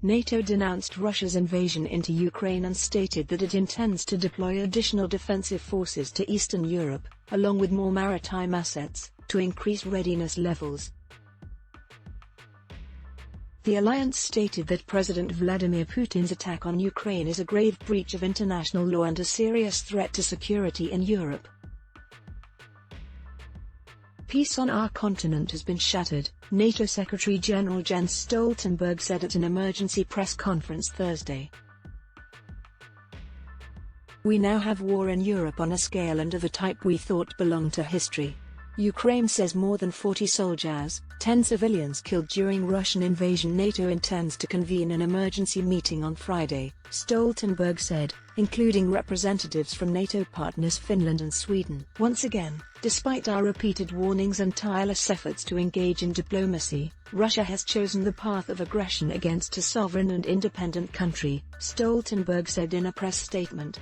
NATO denounced Russia's invasion into Ukraine and stated that it intends to deploy additional defensive forces to Eastern Europe, along with more maritime assets, to increase readiness levels. The alliance stated that President Vladimir Putin's attack on Ukraine is a grave breach of international law and a serious threat to security in Europe. Peace on our continent has been shattered, NATO Secretary-General Jens Stoltenberg said at an emergency press conference Thursday. We now have war in Europe on a scale and of the type we thought belonged to history. Ukraine says more than 40 soldiers, 10 civilians killed during Russian invasion. NATO intends to convene an emergency meeting on Friday, Stoltenberg said, including representatives from NATO partners Finland and Sweden. Once again, despite our repeated warnings and tireless efforts to engage in diplomacy, Russia has chosen the path of aggression against a sovereign and independent country, Stoltenberg said in a press statement.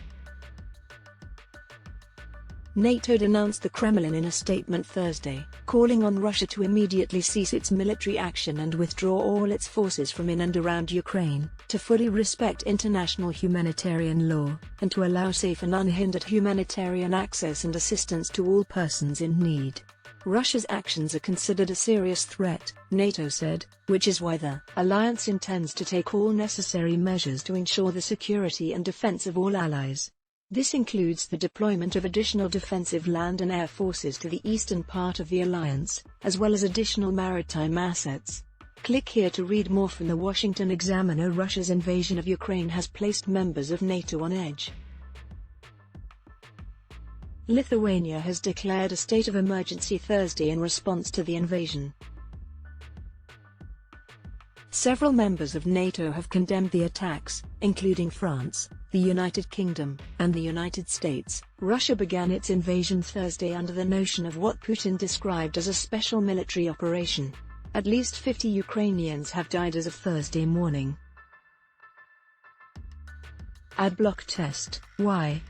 NATO denounced the Kremlin in a statement Thursday, calling on Russia to immediately cease its military action and withdraw all its forces from in and around Ukraine, to fully respect international humanitarian law, and to allow safe and unhindered humanitarian access and assistance to all persons in need. Russia's actions are considered a serious threat, NATO said, which is why the alliance intends to take all necessary measures to ensure the security and defense of all allies. This includes the deployment of additional defensive land and air forces to the eastern part of the alliance, as well as additional maritime assets. Click here to read more from the Washington Examiner. Russia's invasion of Ukraine has placed members of NATO on edge. Lithuania has declared a state of emergency Thursday in response to the invasion. Several members of NATO have condemned the attacks, including France, the United Kingdom, and the United States. Russia began its invasion Thursday under the notion of what Putin described as a special military operation. At least 50 Ukrainians have died as of Thursday morning. Adblock test. Why?